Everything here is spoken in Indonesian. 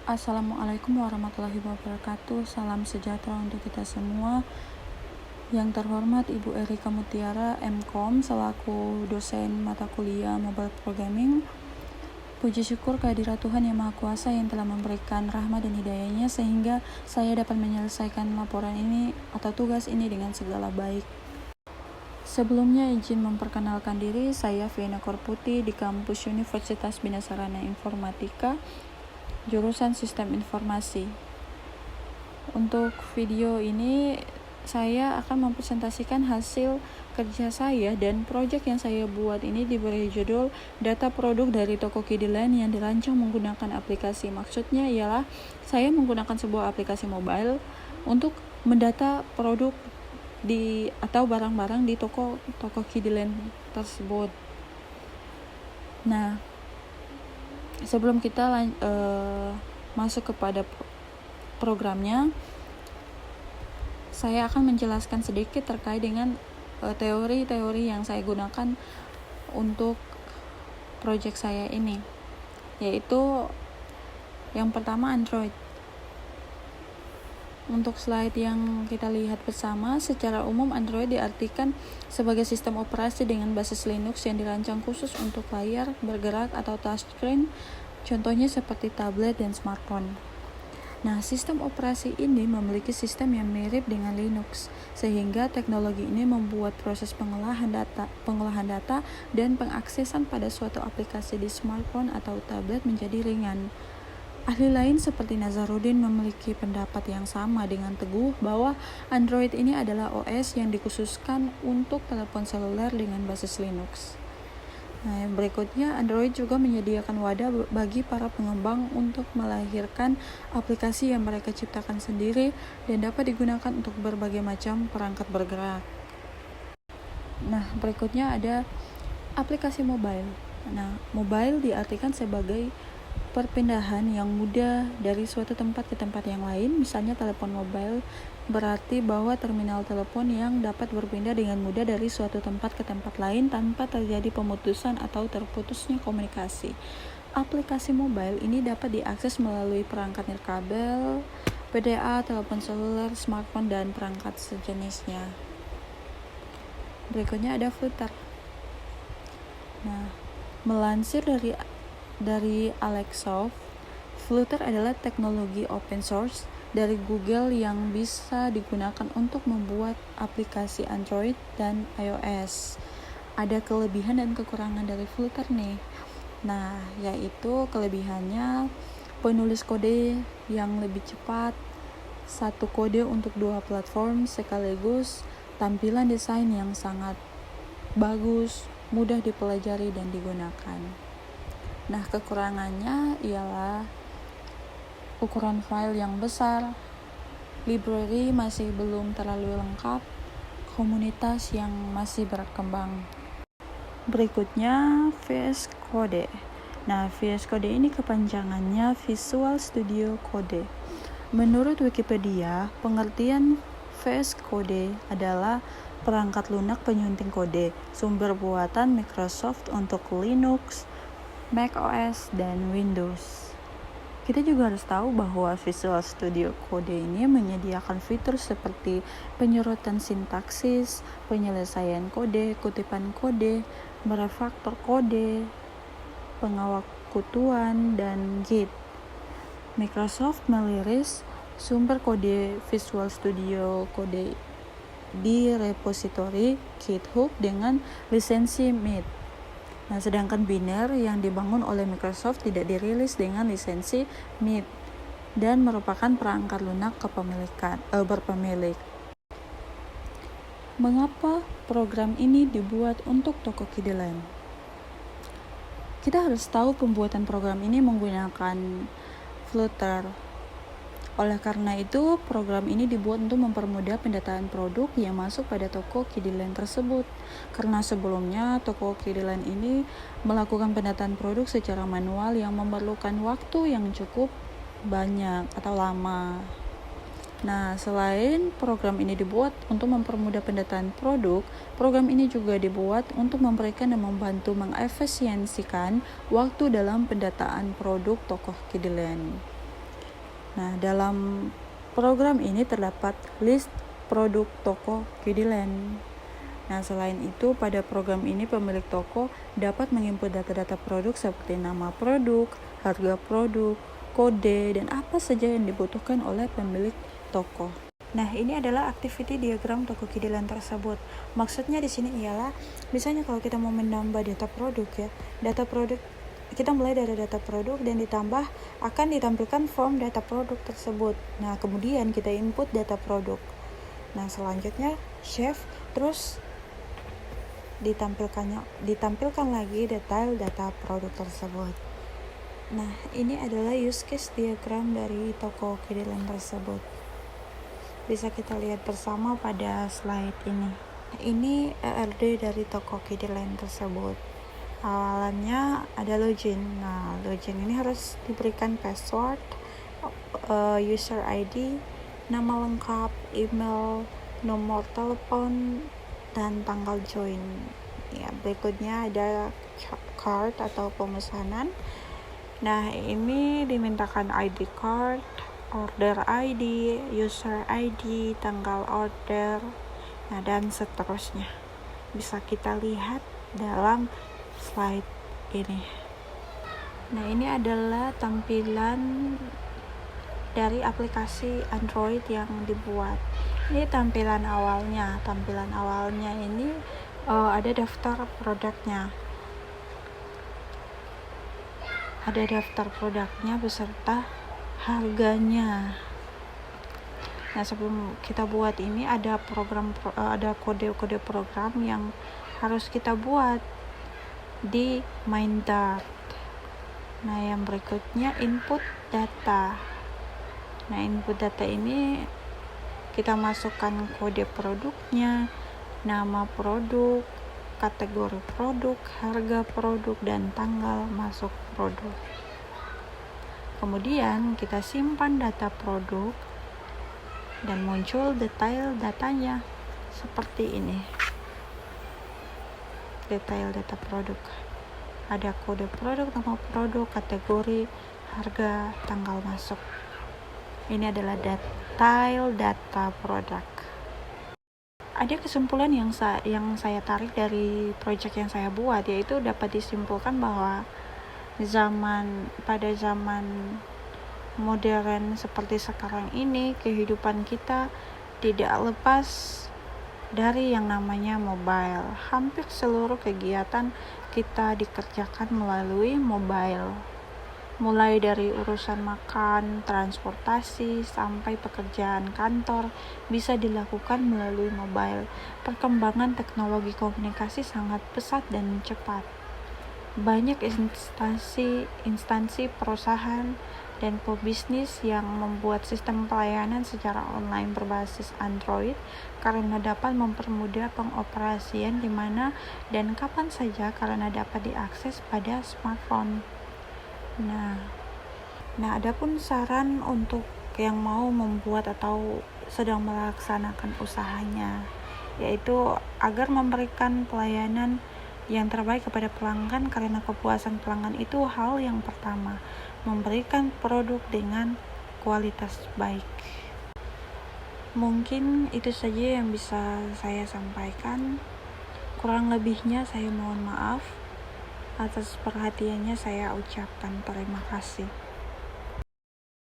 Assalamualaikum warahmatullahi wabarakatuh. Salam sejahtera untuk kita semua. Yang terhormat Ibu Erika Mutiara, MKOM, selaku dosen mata kuliah Mobile Programming. Puji syukur kehadirat Tuhan Yang Maha Kuasa yang telah memberikan rahmat dan hidayahnya sehingga saya dapat menyelesaikan laporan ini atau tugas ini dengan segala baik. Sebelumnya izin memperkenalkan diri, saya Viana Korputi di kampus Universitas Bina Sarana Informatika, jurusan Sistem Informasi. Untuk video ini saya akan mempresentasikan hasil kerja saya dan proyek yang saya buat ini diberi judul Data Produk dari Toko Kidiland yang dirancang menggunakan aplikasi. Maksudnya ialah saya menggunakan sebuah aplikasi mobile untuk mendata produk atau barang-barang di toko Kidiland tersebut. Nah, sebelum kita masuk kepada programnya, saya akan menjelaskan sedikit terkait dengan teori-teori yang saya gunakan untuk proyek saya ini, yaitu yang pertama Android. Untuk slide yang kita lihat bersama, secara umum Android diartikan sebagai sistem operasi dengan basis Linux yang dirancang khusus untuk layar bergerak atau touchscreen, contohnya seperti tablet dan smartphone. Nah, sistem operasi ini memiliki sistem yang mirip dengan Linux, sehingga teknologi ini membuat proses pengolahan data dan pengaksesan pada suatu aplikasi di smartphone atau tablet menjadi ringan. Ahli lain seperti Nazarudin memiliki pendapat yang sama dengan teguh bahwa Android ini adalah OS yang dikhususkan untuk telepon seluler dengan basis Linux. Nah, berikutnya Android juga menyediakan wadah bagi para pengembang untuk melahirkan aplikasi yang mereka ciptakan sendiri dan dapat digunakan untuk berbagai macam perangkat bergerak. Nah, berikutnya ada aplikasi mobile. Nah, mobile diartikan sebagai perpindahan yang mudah dari suatu tempat ke tempat yang lain. Misalnya telepon mobile berarti bahwa terminal telepon yang dapat berpindah dengan mudah dari suatu tempat ke tempat lain tanpa terjadi pemutusan atau terputusnya komunikasi. Aplikasi mobile ini dapat diakses melalui perangkat nirkabel, PDA, telepon seluler, smartphone, dan perangkat sejenisnya. Berikutnya ada Flutter. Nah, melansir dari Alexsoft, Flutter adalah teknologi open source dari Google yang bisa digunakan untuk membuat aplikasi Android dan iOS. Ada kelebihan dan kekurangan dari Flutter nih. Nah, yaitu kelebihannya penulis kode yang lebih cepat, satu kode untuk dua platform sekaligus, tampilan desain yang sangat bagus, mudah dipelajari dan digunakan. Nah, kekurangannya ialah ukuran file yang besar, library masih belum terlalu lengkap, komunitas yang masih berkembang. Berikutnya VS Code. Nah, VS Code ini kepanjangannya Visual Studio Code. Menurut Wikipedia, pengertian VS Code adalah perangkat lunak penyunting kode, sumber buatan Microsoft untuk Linux, Mac OS, dan Windows. Kita juga harus tahu bahwa Visual Studio Code ini menyediakan fitur seperti penyurutan sintaksis, penyelesaian kode, kutipan kode, merefaktor kode, pengawakutuan, dan Git. Microsoft merilis sumber kode Visual Studio Code di repositori GitHub dengan lisensi MIT. Nah, sedangkan Biner yang dibangun oleh Microsoft tidak dirilis dengan lisensi MIT dan merupakan perangkat lunak berpemilik. Mengapa program ini dibuat untuk Toko Kidiland? Kita harus tahu pembuatan program ini menggunakan Flutter. Oleh karena itu, program ini dibuat untuk mempermudah pendataan produk yang masuk pada Toko Kidiland tersebut. Karena sebelumnya Toko Kidiland ini melakukan pendataan produk secara manual yang memerlukan waktu yang cukup banyak atau lama. Nah, selain program ini dibuat untuk mempermudah pendataan produk, program ini juga dibuat untuk memberikan dan membantu mengefisiensikan waktu dalam pendataan produk Toko Kidiland. Nah, dalam program ini terdapat list produk toko Kidiland. Nah, selain itu, pada program ini pemilik toko dapat menginput data-data produk seperti nama produk, harga produk, kode, dan apa saja yang dibutuhkan oleh pemilik toko. Nah, ini adalah activity diagram toko Kidiland tersebut. Maksudnya di sini ialah, misalnya kalau kita mau menambah data produk ya, data produk kita mulai dari data produk dan ditambah akan ditampilkan form data produk tersebut. Nah, kemudian kita input data produk. Nah, selanjutnya chef terus ditampilkan lagi detail data produk tersebut. Nah, ini adalah use case diagram dari toko Kidiland tersebut. Bisa kita lihat bersama pada slide ini. Ini ERD dari toko Kidiland tersebut. Awalannya ada login. Nah, login ini harus diberikan password, user ID, nama lengkap, email, nomor telepon, dan tanggal join. Ya, berikutnya ada card atau pemesanan. Nah, ini dimintakan ID card, order ID, user ID, tanggal order, nah dan seterusnya. Bisa kita lihat dalam slide ini. Nah, ini adalah tampilan dari aplikasi Android yang dibuat. Ini tampilan awalnya. Tampilan awalnya ini ada daftar produknya. Ada daftar produknya beserta harganya. Nah, sebelum kita buat ini ada kode-kode program yang harus kita buat di MindDart. Nah, yang berikutnya input data. Nah, input data ini kita masukkan kode produknya, nama produk, kategori produk, harga produk, dan tanggal masuk produk. Kemudian kita simpan data produk dan muncul detail datanya seperti ini. Detail data produk. Ada kode produk, nama produk, kategori, harga, tanggal masuk. Ini adalah detail data produk. Ada kesimpulan yang saya tarik dari proyek yang saya buat, yaitu dapat disimpulkan bahwa pada zaman modern seperti sekarang ini, kehidupan kita tidak lepas dari yang namanya mobile. Hampir seluruh kegiatan kita dikerjakan melalui mobile. Mulai dari urusan makan, transportasi, sampai pekerjaan kantor bisa dilakukan melalui mobile. Perkembangan teknologi komunikasi sangat pesat dan cepat. Banyak instansi perusahaan dan pebisnis yang membuat sistem pelayanan secara online berbasis Android karena dapat mempermudah pengoperasian di mana dan kapan saja karena dapat diakses pada smartphone. Nah, adapun saran untuk yang mau membuat atau sedang melaksanakan usahanya, yaitu agar memberikan pelayanan yang terbaik kepada pelanggan, karena kepuasan pelanggan itu hal yang pertama. Memberikan produk dengan kualitas baik. Mungkin itu saja yang bisa saya sampaikan. Kurang lebihnya saya mohon maaf. Atas perhatiannya saya ucapkan terima kasih.